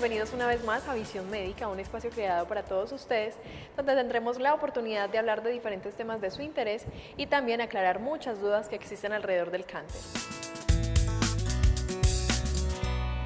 bienvenidos una vez más a Visión Médica, un espacio creado para todos ustedes, donde tendremos la oportunidad de hablar de diferentes temas de su interés y también aclarar muchas dudas que existen alrededor del cáncer.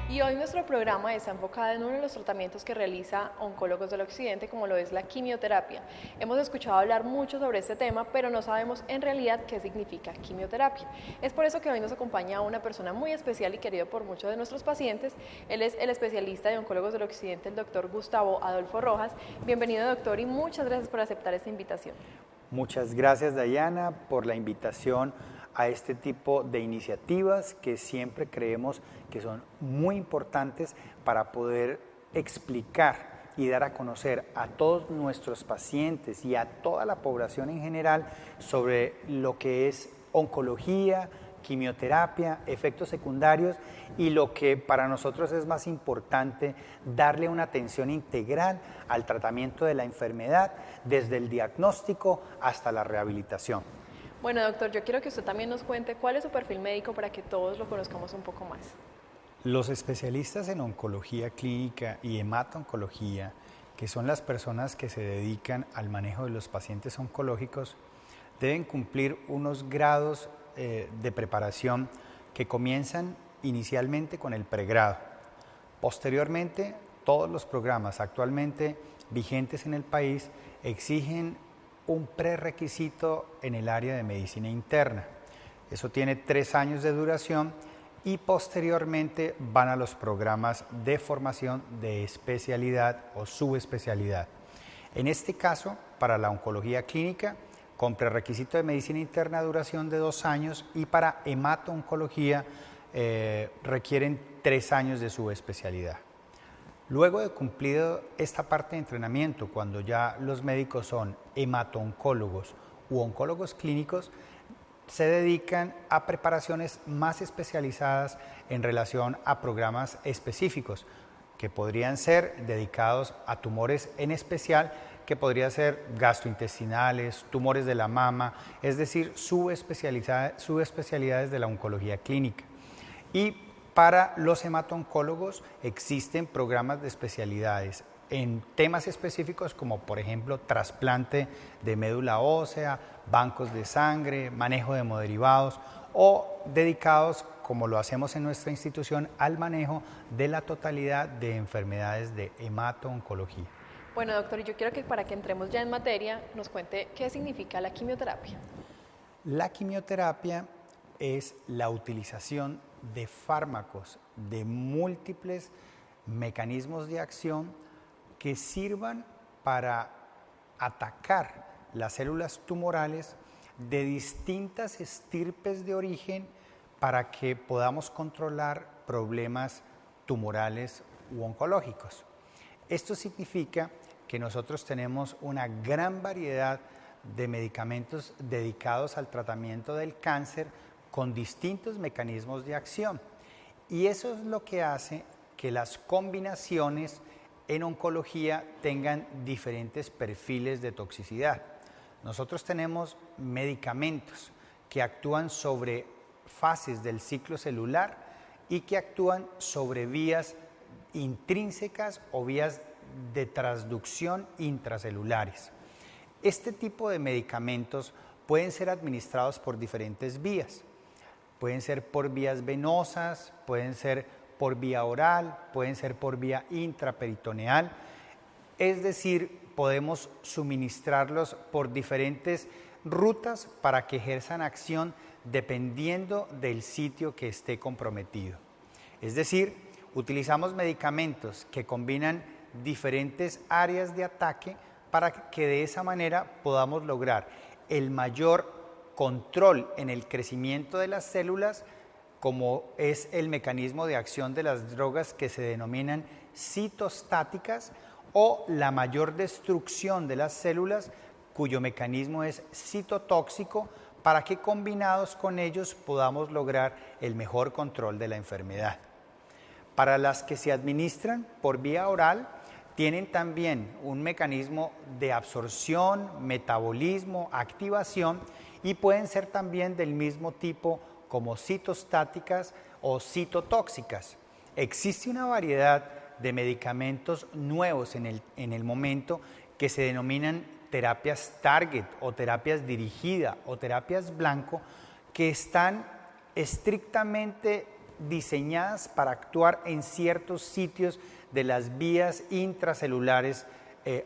Y hoy nuestro programa está enfocado en uno de los tratamientos que realiza Oncólogos del Occidente, como lo es la quimioterapia. Hemos escuchado hablar mucho sobre este tema, pero no sabemos en realidad qué significa quimioterapia. Es por eso que hoy nos acompaña una persona muy especial y querido por muchos de nuestros pacientes. Él es el especialista de Oncólogos del Occidente, el doctor Gustavo Adolfo Rojas. Bienvenido, doctor, y muchas gracias por aceptar esta invitación. Muchas gracias, Dayana, por la invitación a este tipo de iniciativas que siempre creemos que son muy importantes para poder explicar y dar a conocer a todos nuestros pacientes y a toda la población en general sobre lo que es oncología, quimioterapia, efectos secundarios y lo que para nosotros es más importante, darle una atención integral al tratamiento de la enfermedad desde el diagnóstico hasta la rehabilitación. Bueno, doctor, yo quiero que usted también nos cuente cuál es su perfil médico para que todos lo conozcamos un poco más. Los especialistas en oncología clínica y hemato-oncología, que son las personas que se dedican al manejo de los pacientes oncológicos, deben cumplir unos grados de preparación que comienzan inicialmente con el pregrado. Posteriormente, todos los programas actualmente vigentes en el país exigen un prerequisito en el área de medicina interna. Eso tiene 3 años de duración y posteriormente van a los programas de formación de especialidad o subespecialidad. En este caso, para la oncología clínica, con prerequisito de medicina interna duración de 2 años y para hemato-oncología requieren 3 años de subespecialidad. Luego de cumplido esta parte de entrenamiento, cuando ya los médicos son hemato-oncólogos u oncólogos clínicos, se dedican a preparaciones más especializadas en relación a programas específicos, que podrían ser dedicados a tumores en especial, que podría ser gastrointestinales, tumores de la mama, es decir, subespecialidades de la oncología clínica. Y para los hemato-oncólogos existen programas de especialidades en temas específicos como por ejemplo trasplante de médula ósea, bancos de sangre, manejo de hemoderivados o dedicados, como lo hacemos en nuestra institución, al manejo de la totalidad de enfermedades de hemato-oncología. Bueno, doctor, yo quiero que para que entremos ya en materia nos cuente qué significa la quimioterapia. La quimioterapia es la utilización de fármacos de múltiples mecanismos de acción que sirvan para atacar las células tumorales de distintas estirpes de origen para que podamos controlar problemas tumorales u oncológicos. Esto significa que nosotros tenemos una gran variedad de medicamentos dedicados al tratamiento del cáncer con distintos mecanismos de acción. Y eso es lo que hace que las combinaciones en oncología tengan diferentes perfiles de toxicidad. Nosotros tenemos medicamentos que actúan sobre fases del ciclo celular y que actúan sobre vías intrínsecas o vías de transducción intracelulares. Este tipo de medicamentos pueden ser administrados por diferentes vías. Pueden ser por vías venosas, pueden ser por vía oral, pueden ser por vía intraperitoneal. Es decir, podemos suministrarlos por diferentes rutas para que ejerzan acción dependiendo del sitio que esté comprometido. Es decir, utilizamos medicamentos que combinan diferentes áreas de ataque para que de esa manera podamos lograr el mayor control en el crecimiento de las células, como es el mecanismo de acción de las drogas que se denominan citostáticas, o la mayor destrucción de las células, cuyo mecanismo es citotóxico, para que combinados con ellos podamos lograr el mejor control de la enfermedad. Para las que se administran por vía oral, tienen también un mecanismo de absorción, metabolismo, activación y pueden ser también del mismo tipo como citostáticas o citotóxicas. Existe una variedad de medicamentos nuevos en el momento que se denominan terapias target o terapias dirigida o terapias blanco, que están estrictamente diseñadas para actuar en ciertos sitios de las vías intracelulares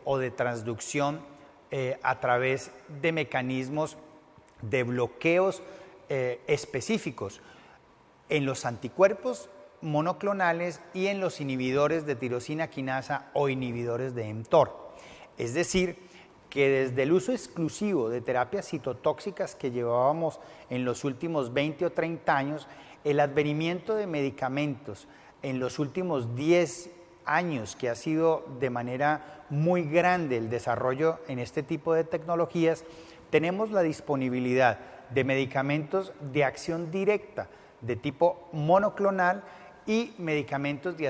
o de transducción a través de mecanismos de bloqueos específicos en los anticuerpos monoclonales y en los inhibidores de tirosina quinasa o inhibidores de mTOR. Es decir, que desde el uso exclusivo de terapias citotóxicas que llevábamos en los últimos 20 o 30 años, el advenimiento de medicamentos en los últimos 10 años, que ha sido de manera muy grande el desarrollo en este tipo de tecnologías, tenemos la disponibilidad de medicamentos de acción directa de tipo monoclonal y medicamentos de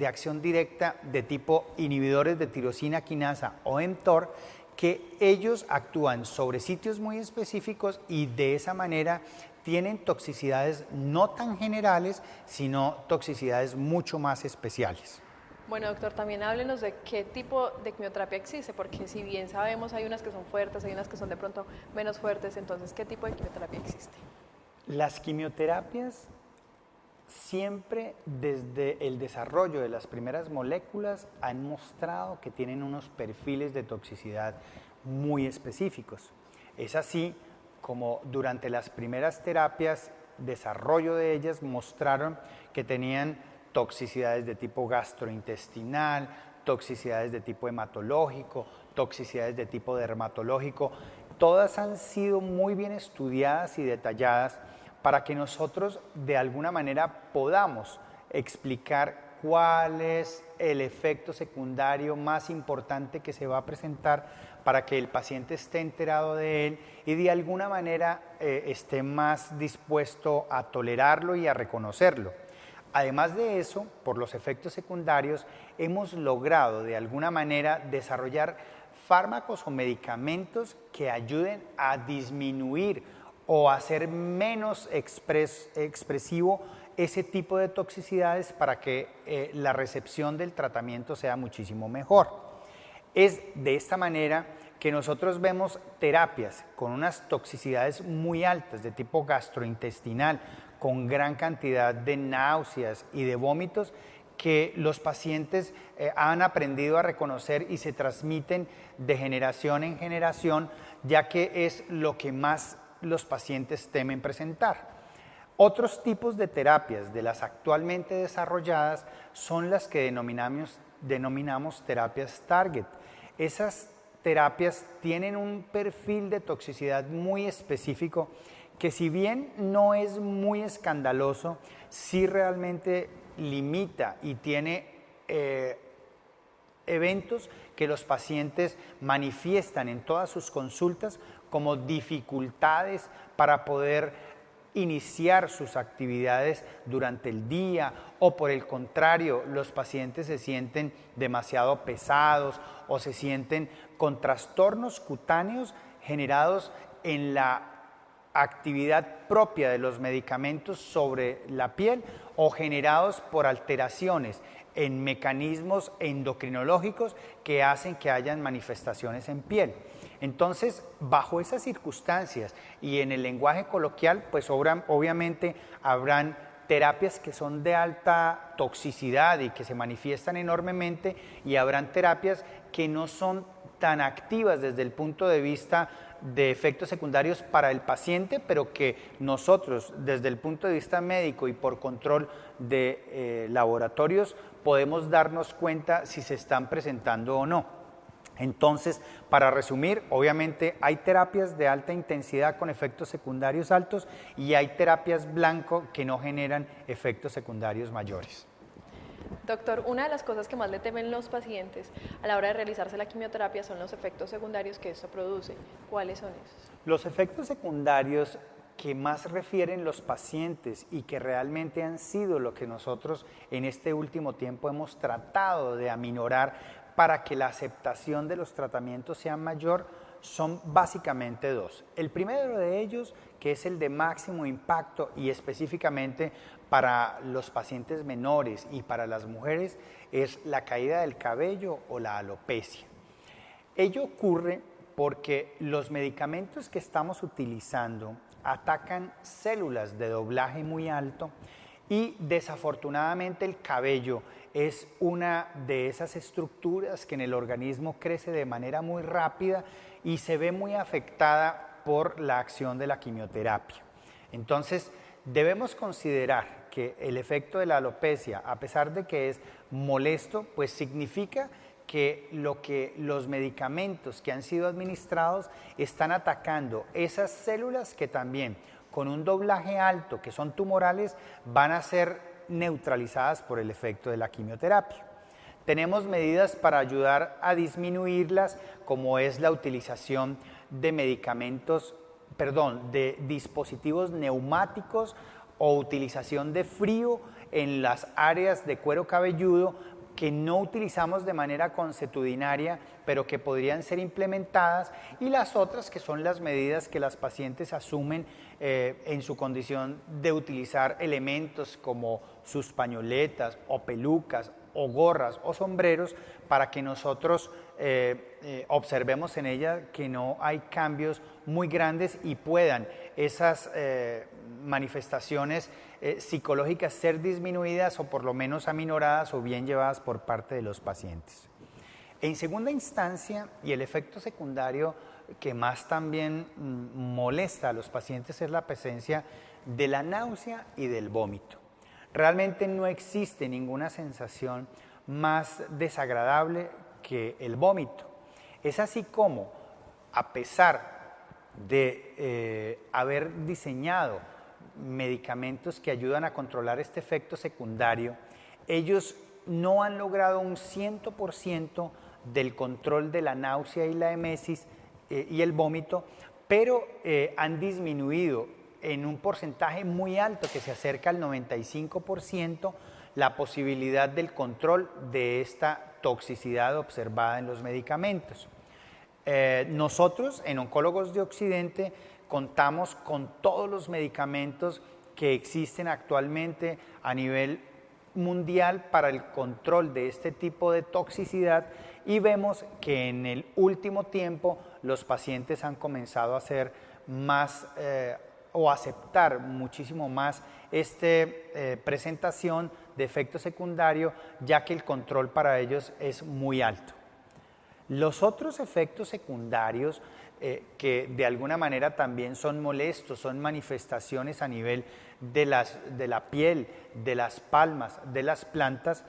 acción directa de tipo inhibidores de tirosina quinasa o mTOR, que ellos actúan sobre sitios muy específicos y de esa manera tienen toxicidades no tan generales, sino toxicidades mucho más especiales. Bueno, doctor, también háblenos de qué tipo de quimioterapia existe, porque si bien sabemos hay unas que son fuertes, hay unas que son de pronto menos fuertes, entonces, ¿qué tipo de quimioterapia existe? Las quimioterapias siempre desde el desarrollo de las primeras moléculas han mostrado que tienen unos perfiles de toxicidad muy específicos. Es así como durante las primeras terapias, desarrollo de ellas mostraron que tenían toxicidades de tipo gastrointestinal, toxicidades de tipo hematológico, toxicidades de tipo dermatológico. Todas han sido muy bien estudiadas y detalladas para que nosotros de alguna manera podamos explicar cuál es el efecto secundario más importante que se va a presentar para que el paciente esté enterado de él y de alguna manera esté más dispuesto a tolerarlo y a reconocerlo. Además de eso, por los efectos secundarios, hemos logrado de alguna manera desarrollar fármacos o medicamentos que ayuden a disminuir o hacer menos expresivo ese tipo de toxicidades para que la recepción del tratamiento sea muchísimo mejor. Es de esta manera que nosotros vemos terapias con unas toxicidades muy altas de tipo gastrointestinal, con gran cantidad de náuseas y de vómitos que los pacientes han aprendido a reconocer y se transmiten de generación en generación, ya que es lo que más los pacientes temen presentar. Otros tipos de terapias de las actualmente desarrolladas son las que denominamos terapias target. Esas terapias tienen un perfil de toxicidad muy específico que, si bien no es muy escandaloso, sí realmente limita y tiene eventos que los pacientes manifiestan en todas sus consultas como dificultades para poder iniciar sus actividades durante el día, o por el contrario, los pacientes se sienten demasiado pesados o se sienten con trastornos cutáneos generados en la actividad propia de los medicamentos sobre la piel o generados por alteraciones en mecanismos endocrinológicos que hacen que hayan manifestaciones en piel. Entonces, bajo esas circunstancias y en el lenguaje coloquial, pues obviamente habrán terapias que son de alta toxicidad y que se manifiestan enormemente, y habrán terapias que no son tan activas desde el punto de vista de efectos secundarios para el paciente, pero que nosotros desde el punto de vista médico y por control de laboratorios podemos darnos cuenta si se están presentando o no. Entonces, para resumir, obviamente hay terapias de alta intensidad con efectos secundarios altos y hay terapias blanco que no generan efectos secundarios mayores. Doctor, una de las cosas que más le temen los pacientes a la hora de realizarse la quimioterapia son los efectos secundarios que esto produce. ¿Cuáles son esos? Los efectos secundarios que más refieren los pacientes y que realmente han sido lo que nosotros en este último tiempo hemos tratado de aminorar para que la aceptación de los tratamientos sea mayor, son básicamente dos. El primero de ellos, que es el de máximo impacto y específicamente para los pacientes menores y para las mujeres, es la caída del cabello o la alopecia. Ello ocurre porque los medicamentos que estamos utilizando atacan células de doblaje muy alto y desafortunadamente el cabello es una de esas estructuras que en el organismo crece de manera muy rápida y se ve muy afectada por la acción de la quimioterapia. Entonces, debemos considerar que el efecto de la alopecia, a pesar de que es molesto, pues significa que los medicamentos que han sido administrados están atacando esas células que también con un doblaje alto, que son tumorales, van a ser neutralizadas por el efecto de la quimioterapia. Tenemos medidas para ayudar a disminuirlas, como es la utilización de de dispositivos neumáticos o utilización de frío en las áreas de cuero cabelludo que no utilizamos de manera consuetudinaria, pero que podrían ser implementadas, y las otras que son las medidas que las pacientes asumen en su condición de utilizar elementos como sus pañoletas o pelucas o gorras o sombreros para que nosotros observemos en ella que no hay cambios muy grandes y puedan esas manifestaciones psicológicas ser disminuidas o por lo menos aminoradas o bien llevadas por parte de los pacientes. En segunda instancia, y el efecto secundario que más también molesta a los pacientes es la presencia de la náusea y del vómito. Realmente no existe ninguna sensación más desagradable que el vómito. Es así como, a pesar de haber diseñado medicamentos que ayudan a controlar este efecto secundario, ellos no han logrado un 100% del control de la náusea y la emesis y el vómito, pero han disminuido en un porcentaje muy alto que se acerca al 95% la posibilidad del control de esta toxicidad observada en los medicamentos. Nosotros en Oncólogos de Occidente contamos con todos los medicamentos que existen actualmente a nivel mundial para el control de este tipo de toxicidad y vemos que en el último tiempo los pacientes han comenzado a hacer más o aceptar muchísimo más esta presentación de efecto secundario, ya que el control para ellos es muy alto. Los otros efectos secundarios que de alguna manera también son molestos, son manifestaciones a nivel de la piel, de las palmas, de las plantas.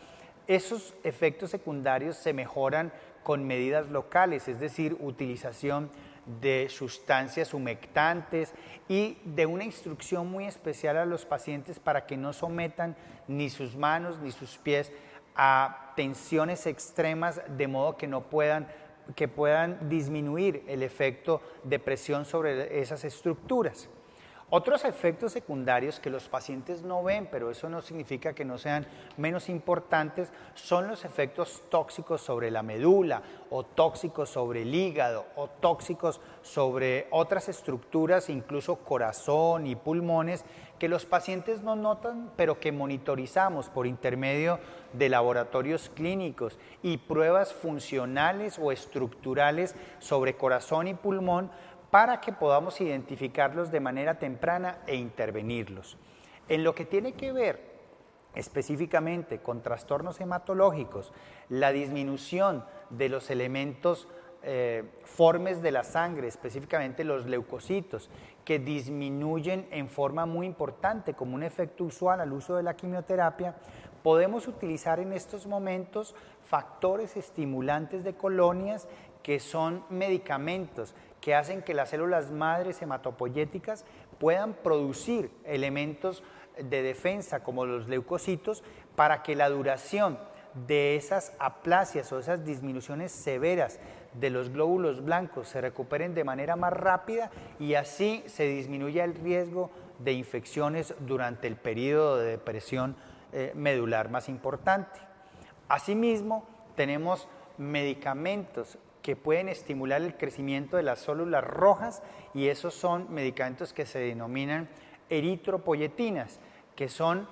Esos efectos secundarios se mejoran con medidas locales, es decir, utilización de sustancias humectantes y de una instrucción muy especial a los pacientes para que no sometan ni sus manos ni sus pies a tensiones extremas, de modo que puedan disminuir el efecto de presión sobre esas estructuras. Otros efectos secundarios que los pacientes no ven, pero eso no significa que no sean menos importantes, son los efectos tóxicos sobre la médula, o tóxicos sobre el hígado, o tóxicos sobre otras estructuras, incluso corazón y pulmones, que los pacientes no notan, pero que monitorizamos por intermedio de laboratorios clínicos y pruebas funcionales o estructurales sobre corazón y pulmón, para que podamos identificarlos de manera temprana e intervenirlos. En lo que tiene que ver específicamente con trastornos hematológicos, la disminución de los elementos formes de la sangre, específicamente los leucocitos, que disminuyen en forma muy importante como un efecto usual al uso de la quimioterapia, podemos utilizar en estos momentos factores estimulantes de colonias que son medicamentos que hacen que las células madres hematopoyéticas puedan producir elementos de defensa como los leucocitos para que la duración de esas aplasias o esas disminuciones severas de los glóbulos blancos se recuperen de manera más rápida y así se disminuya el riesgo de infecciones durante el periodo de depresión medular más importante. Asimismo, tenemos medicamentos que pueden estimular el crecimiento de las células rojas, y esos son medicamentos que se denominan eritropoyetinas, que son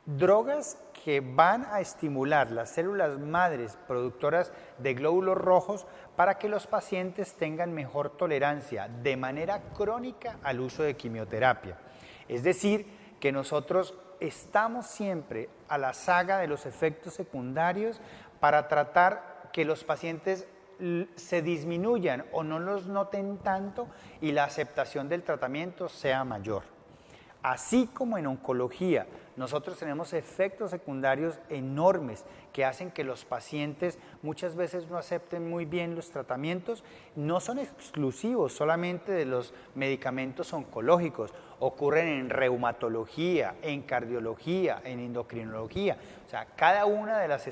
drogas que van a estimular las células madres productoras de glóbulos rojos para que los pacientes tengan mejor tolerancia de manera crónica al uso de quimioterapia. Es decir, que nosotros estamos siempre a la saga de los efectos secundarios para tratar que los pacientes se disminuyan o no los noten tanto y la aceptación del tratamiento sea mayor. Así como en oncología, nosotros tenemos efectos secundarios enormes que hacen que los pacientes muchas veces no acepten muy bien los tratamientos. No son exclusivos solamente de los medicamentos oncológicos, ocurren en reumatología, en cardiología, en endocrinología. O sea, cada una de las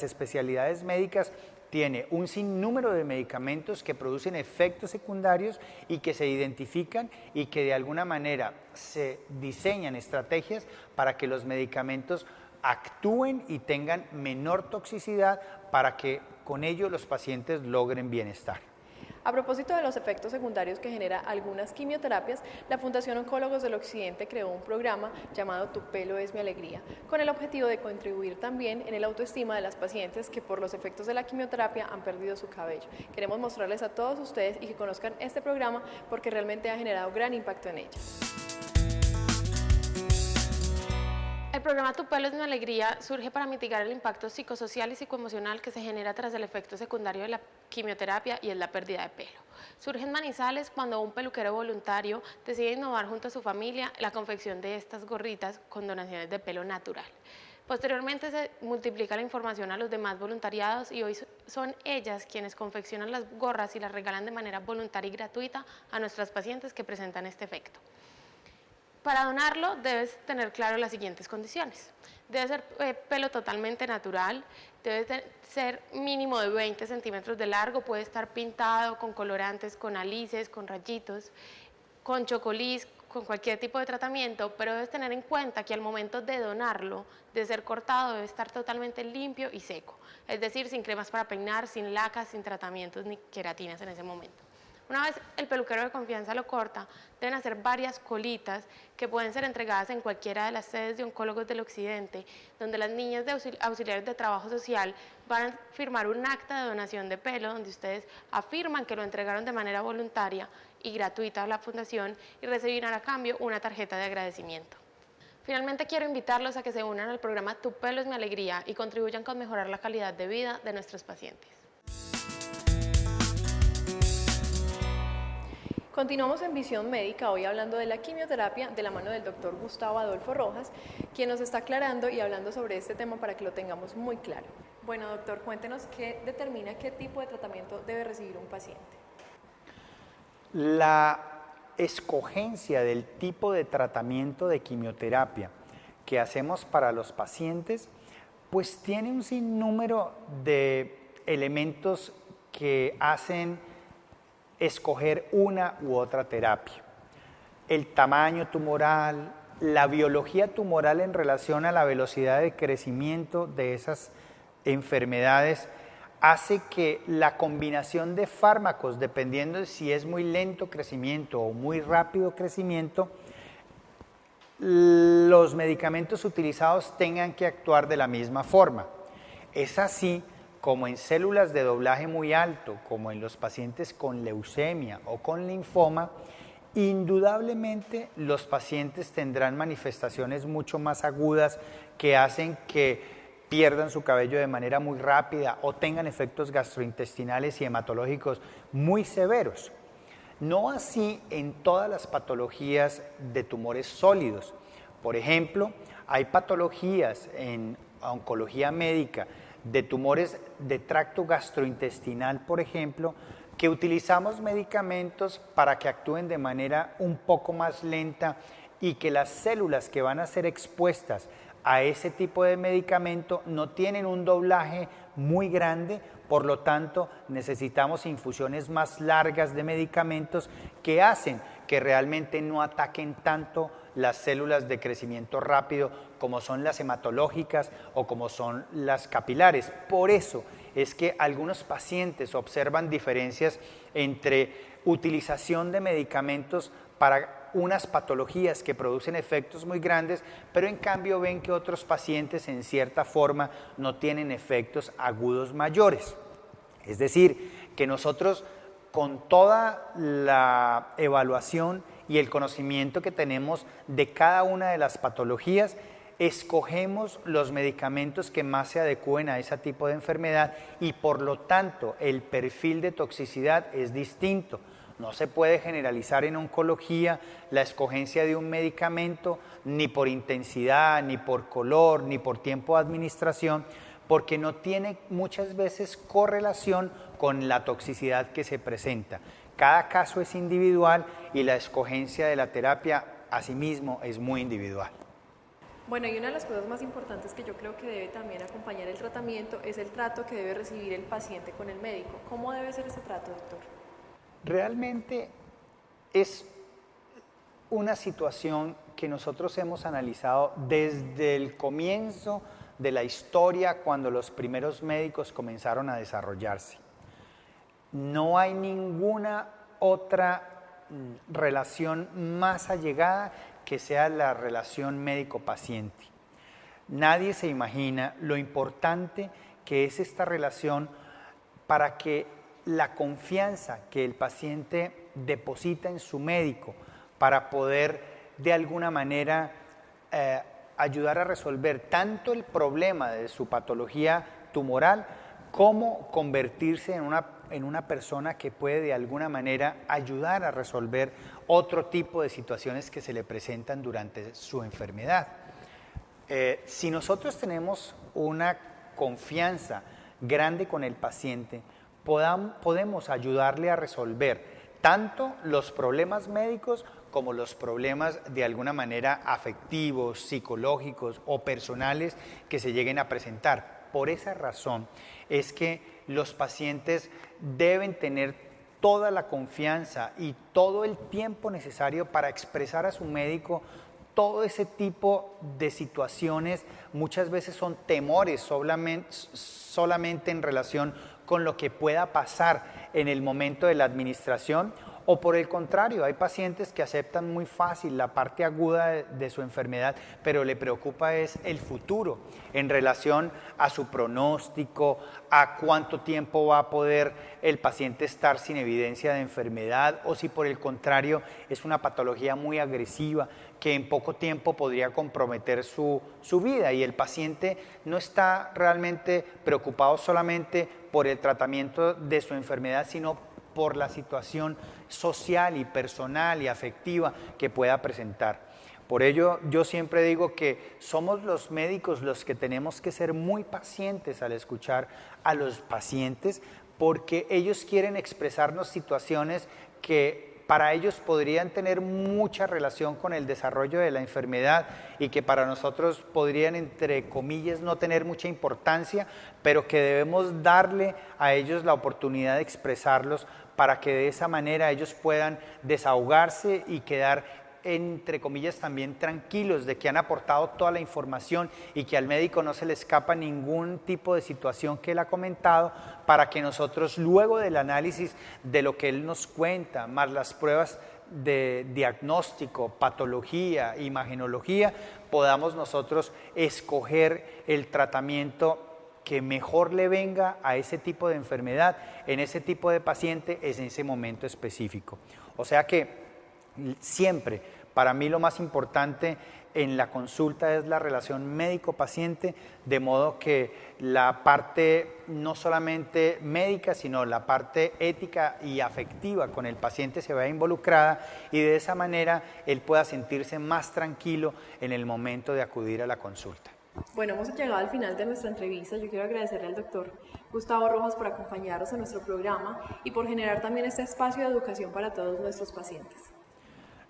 especialidades médicas tiene un sinnúmero de medicamentos que producen efectos secundarios y que se identifican y que de alguna manera se diseñan estrategias para que los medicamentos actúen y tengan menor toxicidad para que con ello los pacientes logren bienestar. A propósito de los efectos secundarios que genera algunas quimioterapias, la Fundación Oncólogos del Occidente creó un programa llamado Tu pelo es mi alegría, con el objetivo de contribuir también en el autoestima de las pacientes que por los efectos de la quimioterapia han perdido su cabello. Queremos mostrarles a todos ustedes y que conozcan este programa porque realmente ha generado gran impacto en ellas. El programa Tu pelo es mi alegría surge para mitigar el impacto psicosocial y psicoemocional que se genera tras el efecto secundario de la quimioterapia, y es la pérdida de pelo. Surge en Manizales cuando un peluquero voluntario decide innovar junto a su familia la confección de estas gorritas con donaciones de pelo natural. Posteriormente se multiplica la información a los demás voluntariados y hoy son ellas quienes confeccionan las gorras y las regalan de manera voluntaria y gratuita a nuestras pacientes que presentan este efecto. Para donarlo debes tener claro las siguientes condiciones. Debe ser pelo totalmente natural, debe ser mínimo de 20 centímetros de largo, puede estar pintado con colorantes, con alices, con rayitos, con chocolís, con cualquier tipo de tratamiento, pero debes tener en cuenta que al momento de donarlo, de ser cortado, debe estar totalmente limpio y seco, es decir, sin cremas para peinar, sin lacas, sin tratamientos ni queratinas en ese momento. Una vez el peluquero de confianza lo corta, deben hacer varias colitas que pueden ser entregadas en cualquiera de las sedes de Oncólogos del Occidente, donde las niñas de auxiliares de trabajo social van a firmar un acta de donación de pelo, donde ustedes afirman que lo entregaron de manera voluntaria y gratuita a la fundación y recibirán a cambio una tarjeta de agradecimiento. Finalmente quiero invitarlos a que se unan al programa Tu pelo es mi alegría y contribuyan con mejorar la calidad de vida de nuestros pacientes. Continuamos en Visión Médica, hoy hablando de la quimioterapia de la mano del doctor Gustavo Adolfo Rojas, quien nos está aclarando y hablando sobre este tema para que lo tengamos muy claro. Bueno, doctor, cuéntenos qué determina qué tipo de tratamiento debe recibir un paciente. La escogencia del tipo de tratamiento de quimioterapia que hacemos para los pacientes, pues tiene un sinnúmero de elementos que hacen escoger una u otra terapia. El tamaño tumoral, la biología tumoral en relación a la velocidad de crecimiento de esas enfermedades hace que la combinación de fármacos, dependiendo de si es muy lento crecimiento o muy rápido crecimiento, los medicamentos utilizados tengan que actuar de la misma forma. Es así como en células de doblaje muy alto, como en los pacientes con leucemia o con linfoma, indudablemente los pacientes tendrán manifestaciones mucho más agudas que hacen que pierdan su cabello de manera muy rápida o tengan efectos gastrointestinales y hematológicos muy severos. No así en todas las patologías de tumores sólidos. Por ejemplo, hay patologías en oncología médica de tumores de tracto gastrointestinal, por ejemplo, que utilizamos medicamentos para que actúen de manera un poco más lenta y que las células que van a ser expuestas a ese tipo de medicamento no tienen un doblaje muy grande, por lo tanto necesitamos infusiones más largas de medicamentos que hacen que realmente no ataquen tanto las células de crecimiento rápido como son las hematológicas o como son las capilares. Por eso es que algunos pacientes observan diferencias entre utilización de medicamentos para unas patologías que producen efectos muy grandes, pero en cambio ven que otros pacientes en cierta forma no tienen efectos agudos mayores. Es decir, que nosotros con toda la evaluación y el conocimiento que tenemos de cada una de las patologías, escogemos los medicamentos que más se adecúen a ese tipo de enfermedad y por lo tanto el perfil de toxicidad es distinto. No se puede generalizar en oncología la escogencia de un medicamento ni por intensidad, ni por color, ni por tiempo de administración, porque no tiene muchas veces correlación con la toxicidad que se presenta. Cada caso es individual y la escogencia de la terapia asimismo es muy individual. Bueno, y una de las cosas más importantes que yo creo que debe también acompañar el tratamiento es el trato que debe recibir el paciente con el médico. ¿Cómo debe ser ese trato, doctor? Realmente es una situación que nosotros hemos analizado desde el comienzo de la historia, cuando los primeros médicos comenzaron a desarrollarse. No hay ninguna otra relación más allegada que sea la relación médico-paciente. Nadie se imagina lo importante que es esta relación para que la confianza que el paciente deposita en su médico para poder de alguna manera ayudar a resolver tanto el problema de su patología tumoral como convertirse en una persona que puede de alguna manera ayudar a resolver otro tipo de situaciones que se le presentan durante su enfermedad. Si nosotros tenemos una confianza grande con el paciente, podemos ayudarle a resolver tanto los problemas médicos como los problemas de alguna manera afectivos, psicológicos o personales que se lleguen a presentar. Por esa razón es que los pacientes deben tener toda la confianza y todo el tiempo necesario para expresar a su médico todo ese tipo de situaciones. Muchas veces son temores solamente en relación con lo que pueda pasar en el momento de la administración, o por el contrario, hay pacientes que aceptan muy fácil la parte aguda de su enfermedad, pero le preocupa es el futuro en relación a su pronóstico, a cuánto tiempo va a poder el paciente estar sin evidencia de enfermedad, o si por el contrario es una patología muy agresiva que en poco tiempo podría comprometer su vida, y el paciente no está realmente preocupado solamente por el tratamiento de su enfermedad, sino por la situación social y personal y afectiva que pueda presentar. Por ello, yo siempre digo que somos los médicos los que tenemos que ser muy pacientes al escuchar a los pacientes, porque ellos quieren expresarnos situaciones que para ellos podrían tener mucha relación con el desarrollo de la enfermedad y que para nosotros podrían, entre comillas, no tener mucha importancia, pero que debemos darle a ellos la oportunidad de expresarlos para que de esa manera ellos puedan desahogarse y quedar, entre comillas, también tranquilos de que han aportado toda la información y que al médico no se le escapa ningún tipo de situación que él ha comentado, para que nosotros, luego del análisis de lo que él nos cuenta, más las pruebas de diagnóstico, patología, imagenología, podamos nosotros escoger el tratamiento que mejor le venga a ese tipo de enfermedad, en ese tipo de paciente, en ese momento específico. O sea que siempre, para mí lo más importante en la consulta es la relación médico-paciente, de modo que la parte no solamente médica, sino la parte ética y afectiva con el paciente se vea involucrada, y de esa manera él pueda sentirse más tranquilo en el momento de acudir a la consulta. Bueno, hemos llegado al final de nuestra entrevista. Yo quiero agradecerle al doctor Gustavo Rojas por acompañarnos en nuestro programa y por generar también este espacio de educación para todos nuestros pacientes.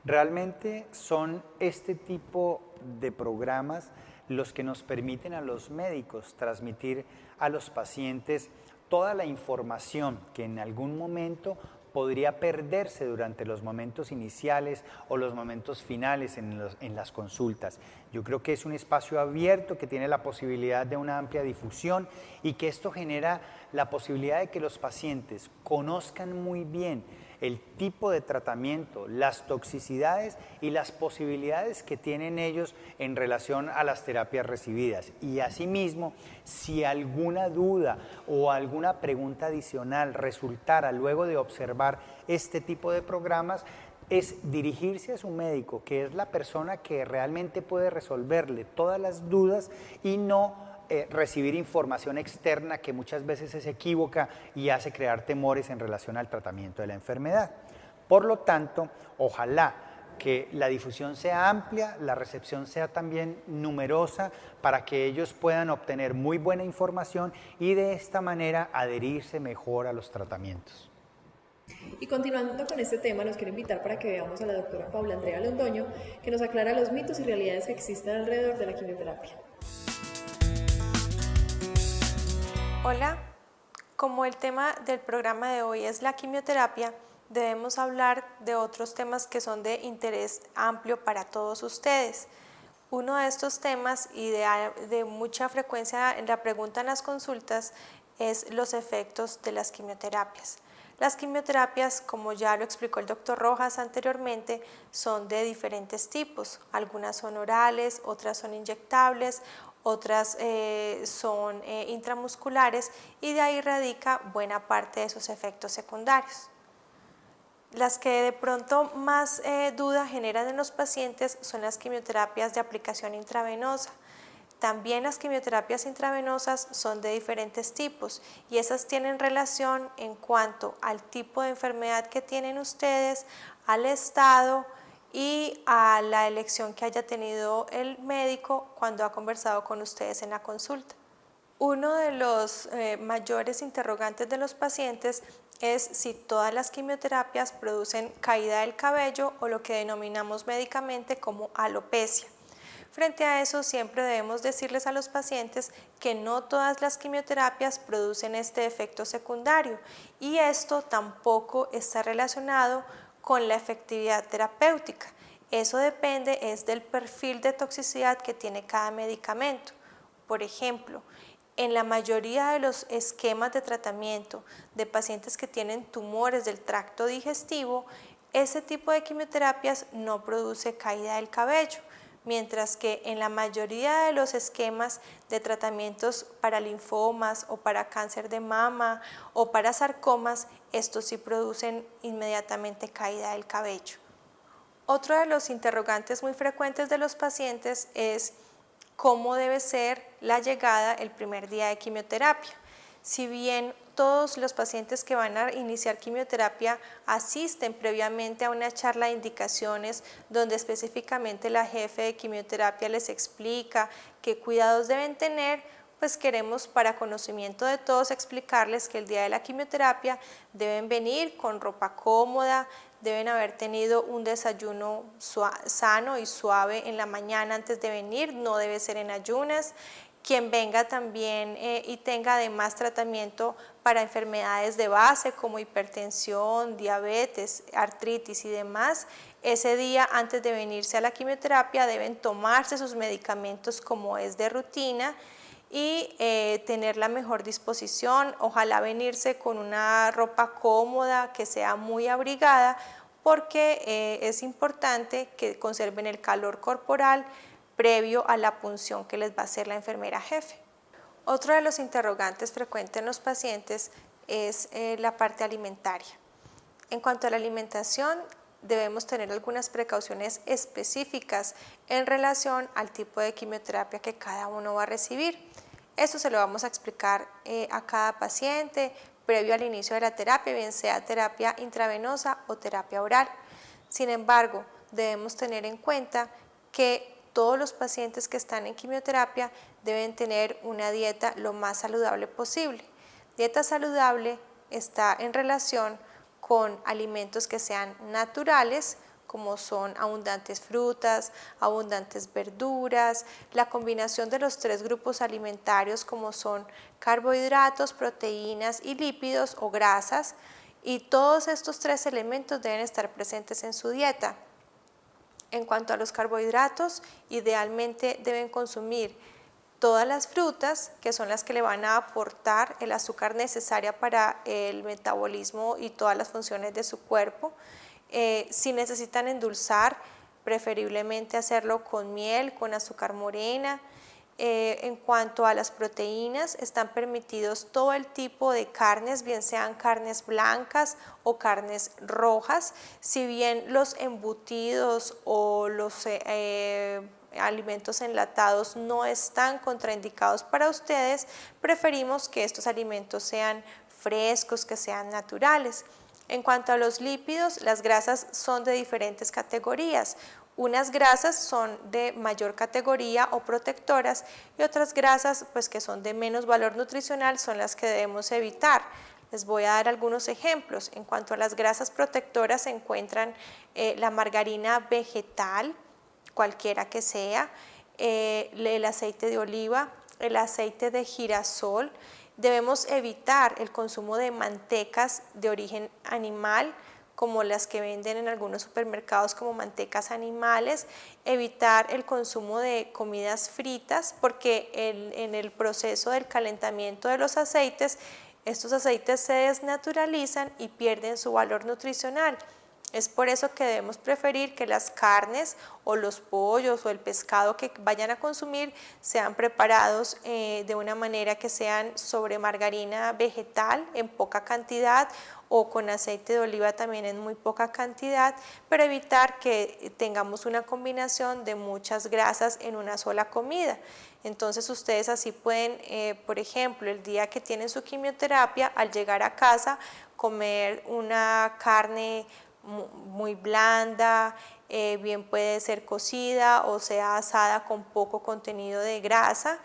Realmente son este tipo de programas los que nos permiten a los médicos transmitir a los pacientes toda la información que en algún momento podría perderse durante los momentos iniciales o los momentos finales en las consultas. Yo creo que es un espacio abierto que tiene la posibilidad de una amplia difusión y que esto genera la posibilidad de que los pacientes conozcan muy bien el tipo de tratamiento, las toxicidades y las posibilidades que tienen ellos en relación a las terapias recibidas. Y asimismo, si alguna duda o alguna pregunta adicional resultara luego de observar este tipo de programas, es dirigirse a su médico, que es la persona que realmente puede resolverle todas las dudas y no recibir información externa que muchas veces es equívoca y hace crear temores en relación al tratamiento de la enfermedad. Por lo tanto, ojalá que la difusión sea amplia, la recepción sea también numerosa para que ellos puedan obtener muy buena información y de esta manera adherirse mejor a los tratamientos. Y continuando con este tema, los quiero invitar para que veamos a la doctora Paula Andrea Londoño, que nos aclara los mitos y realidades que existen alrededor de la quimioterapia. Hola, como el tema del programa de hoy es la quimioterapia, debemos hablar de otros temas que son de interés amplio para todos ustedes. Uno de estos temas y de mucha frecuencia en la pregunta en las consultas es los efectos de las quimioterapias. Las quimioterapias, como ya lo explicó el doctor Rojas anteriormente, son de diferentes tipos. Algunas son orales, otras son inyectables, otras son intramusculares y de ahí radica buena parte de sus efectos secundarios. Las que de pronto más duda generan en los pacientes son las quimioterapias de aplicación intravenosa. También las quimioterapias intravenosas son de diferentes tipos y esas tienen relación en cuanto al tipo de enfermedad que tienen ustedes, al estado y a la elección que haya tenido el médico cuando ha conversado con ustedes en la consulta. Uno de los mayores interrogantes de los pacientes es si todas las quimioterapias producen caída del cabello o lo que denominamos médicamente como alopecia. Frente a eso, siempre debemos decirles a los pacientes que no todas las quimioterapias producen este efecto secundario y esto tampoco está relacionado con la efectividad terapéutica. Eso depende del perfil de toxicidad que tiene cada medicamento. Por ejemplo, en la mayoría de los esquemas de tratamiento de pacientes que tienen tumores del tracto digestivo, ese tipo de quimioterapias no produce caída del cabello, mientras que en la mayoría de los esquemas de tratamientos para linfomas o para cáncer de mama o para sarcomas, estos sí producen inmediatamente caída del cabello. Otro de los interrogantes muy frecuentes de los pacientes es cómo debe ser la llegada el primer día de quimioterapia. Si bien todos los pacientes que van a iniciar quimioterapia asisten previamente a una charla de indicaciones donde específicamente la jefe de quimioterapia les explica qué cuidados deben tener, pues queremos para conocimiento de todos explicarles que el día de la quimioterapia deben venir con ropa cómoda, deben haber tenido un desayuno sano y suave en la mañana antes de venir, no debe ser en ayunas. Quien venga también y tenga además tratamiento para enfermedades de base como hipertensión, diabetes, artritis y demás, ese día antes de venirse a la quimioterapia deben tomarse sus medicamentos como es de rutina y tener la mejor disposición, ojalá venirse con una ropa cómoda que sea muy abrigada porque es importante que conserven el calor corporal previo a la punción que les va a hacer la enfermera jefe. Otro de los interrogantes frecuentes en los pacientes es la parte alimentaria. En cuanto a la alimentación, debemos tener algunas precauciones específicas en relación al tipo de quimioterapia que cada uno va a recibir. Esto se lo vamos a explicar a cada paciente previo al inicio de la terapia, bien sea terapia intravenosa o terapia oral. Sin embargo, debemos tener en cuenta que todos los pacientes que están en quimioterapia deben tener una dieta lo más saludable posible. Dieta saludable está en relación con alimentos que sean naturales, como son abundantes frutas, abundantes verduras, la combinación de los 3 grupos alimentarios como son carbohidratos, proteínas y lípidos o grasas, Y todos estos 3 elementos deben estar presentes en su dieta. En cuanto a los carbohidratos, idealmente deben consumir todas las frutas, que son las que le van a aportar el azúcar necesaria para el metabolismo y todas las funciones de su cuerpo. Si necesitan endulzar, preferiblemente hacerlo con miel, con azúcar morena. En cuanto a las proteínas, están permitidos todo el tipo de carnes, bien sean carnes blancas o carnes rojas. Si bien los embutidos o los alimentos enlatados no están contraindicados para ustedes, preferimos que estos alimentos sean frescos, que sean naturales. En cuanto a los lípidos, las grasas son de diferentes categorías. Unas grasas son de mayor categoría o protectoras y otras grasas pues que son de menos valor nutricional son las que debemos evitar. Les voy a dar algunos ejemplos. En cuanto a las grasas protectoras se encuentran la margarina vegetal, cualquiera que sea, el aceite de oliva, el aceite de girasol. Debemos evitar el consumo de mantecas de origen animal, como las que venden en algunos supermercados como mantecas animales, evitar el consumo de comidas fritas, porque en el proceso del calentamiento de los aceites, estos aceites se desnaturalizan y pierden su valor nutricional. Es por eso que debemos preferir que las carnes o los pollos o el pescado que vayan a consumir sean preparados de una manera que sean sobre margarina vegetal en poca cantidad o con aceite de oliva también en muy poca cantidad, pero evitar que tengamos una combinación de muchas grasas en una sola comida. Entonces ustedes así pueden, por ejemplo, el día que tienen su quimioterapia, al llegar a casa, comer una carne muy blanda, bien puede ser cocida o sea asada con poco contenido de grasa,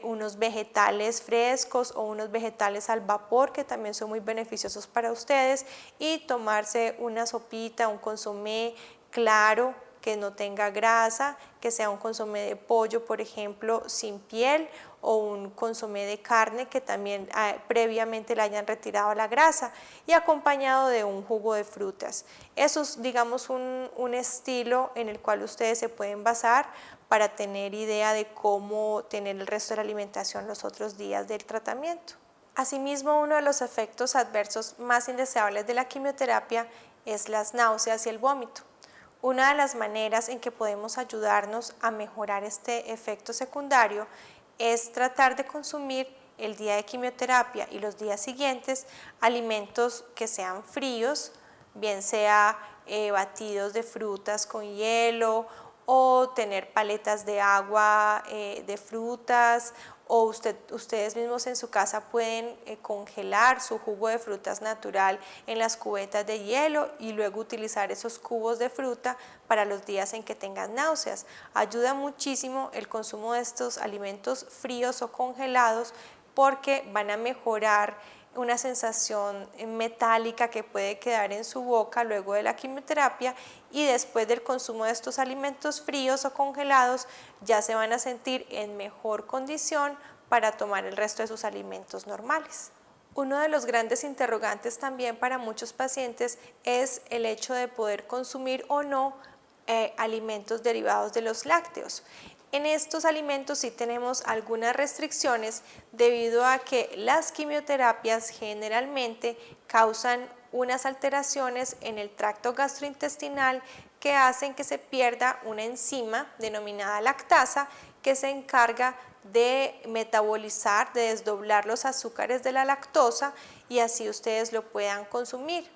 unos vegetales frescos o unos vegetales al vapor que también son muy beneficiosos para ustedes, y tomarse una sopita, un consomé claro que no tenga grasa, que sea un consomé de pollo, por ejemplo, sin piel, o un consomé de carne que también previamente le hayan retirado la grasa, y acompañado de un jugo de frutas. Eso es, digamos, un estilo en el cual ustedes se pueden basar para tener idea de cómo tener el resto de la alimentación los otros días del tratamiento. Asimismo, uno de los efectos adversos más indeseables de la quimioterapia es las náuseas y el vómito. Una de las maneras en que podemos ayudarnos a mejorar este efecto secundario es tratar de consumir el día de quimioterapia y los días siguientes alimentos que sean fríos, bien sea batidos de frutas con hielo, o tener paletas de agua de frutas, o ustedes mismos en su casa pueden congelar su jugo de frutas natural en las cubetas de hielo y luego utilizar esos cubos de fruta para los días en que tengan náuseas. Ayuda muchísimo el consumo de estos alimentos fríos o congelados porque van a mejorar una sensación metálica que puede quedar en su boca luego de la quimioterapia, y después del consumo de estos alimentos fríos o congelados ya se van a sentir en mejor condición para tomar el resto de sus alimentos normales. Uno de los grandes interrogantes también para muchos pacientes es el hecho de poder consumir o no alimentos derivados de los lácteos. En estos alimentos sí tenemos algunas restricciones debido a que las quimioterapias generalmente causan unas alteraciones en el tracto gastrointestinal que hacen que se pierda una enzima denominada lactasa que se encarga de metabolizar, de desdoblar los azúcares de la lactosa y así ustedes lo puedan consumir.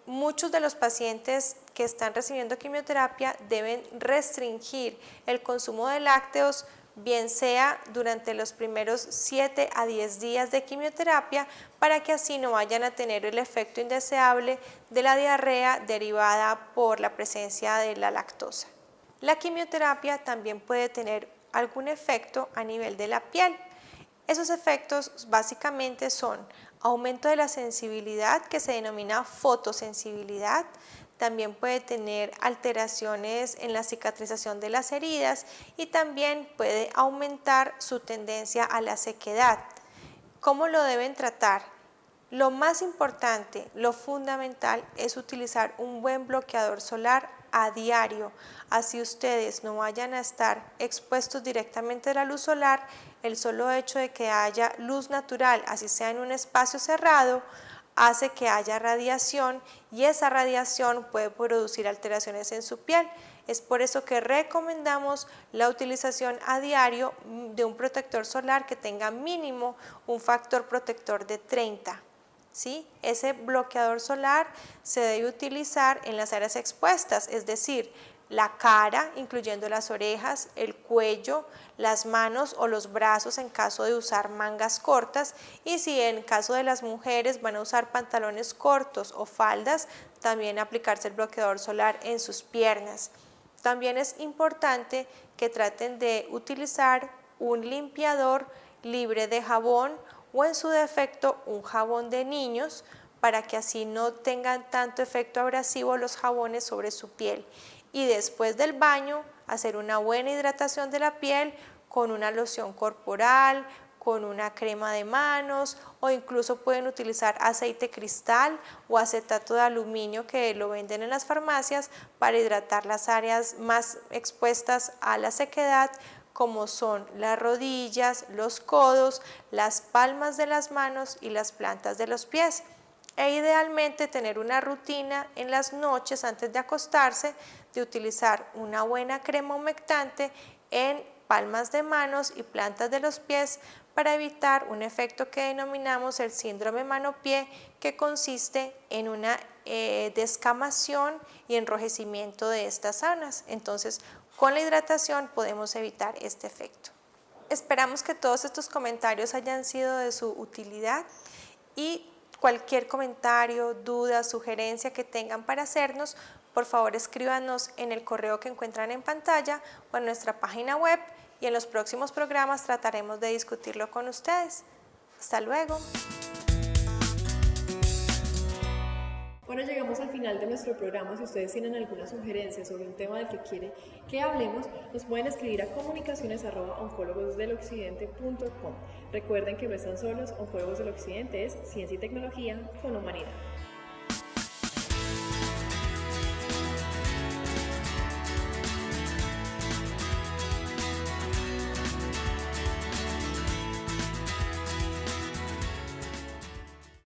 Muchos de los pacientes que están recibiendo quimioterapia deben restringir el consumo de lácteos, bien sea durante los primeros 7 a 10 días de quimioterapia, para que así no vayan a tener el efecto indeseable de la diarrea derivada por la presencia de la lactosa. La quimioterapia también puede tener algún efecto a nivel de la piel. Esos efectos básicamente son aumento de la sensibilidad, que se denomina fotosensibilidad. También puede tener alteraciones en la cicatrización de las heridas y también puede aumentar su tendencia a la sequedad. ¿Cómo lo deben tratar? Lo más importante, lo fundamental es utilizar un buen bloqueador solar a diario, así ustedes no vayan a estar expuestos directamente a la luz solar. El solo hecho de que haya luz natural, así sea en un espacio cerrado, hace que haya radiación y esa radiación puede producir alteraciones en su piel. Es por eso que recomendamos la utilización a diario de un protector solar que tenga mínimo un factor protector de 30. ¿Sí? Ese bloqueador solar se debe utilizar en las áreas expuestas, es decir, la cara, incluyendo las orejas, el cuello, las manos o los brazos en caso de usar mangas cortas, y si en caso de las mujeres van a usar pantalones cortos o faldas, también aplicarse el bloqueador solar en sus piernas. También es importante que traten de utilizar un limpiador libre de jabón o en su defecto un jabón de niños, para que así no tengan tanto efecto abrasivo los jabones sobre su piel. Y después del baño, hacer una buena hidratación de la piel con una loción corporal, con una crema de manos, o incluso pueden utilizar aceite cristal o acetato de aluminio, que lo venden en las farmacias, para hidratar las áreas más expuestas a la sequedad, como son las rodillas, los codos, las palmas de las manos y las plantas de los pies. E idealmente tener una rutina en las noches antes de acostarse de utilizar una buena crema humectante en palmas de manos y plantas de los pies, para evitar un efecto que denominamos el síndrome mano-pie, que consiste en una descamación y enrojecimiento de estas zonas. Entonces, con la hidratación podemos evitar este efecto. Esperamos que todos estos comentarios hayan sido de su utilidad, y cualquier comentario, duda, sugerencia que tengan para hacernos, por favor escríbanos en el correo que encuentran en pantalla o en nuestra página web, y en los próximos programas trataremos de discutirlo con ustedes. Hasta luego. Bueno, llegamos al final de nuestro programa. Si ustedes tienen alguna sugerencia sobre un tema del que quieren que hablemos, nos pueden escribir a comunicaciones@oncologosdeloccidente.com. Recuerden que no están solos. Oncólogos del Occidente es ciencia y tecnología con humanidad.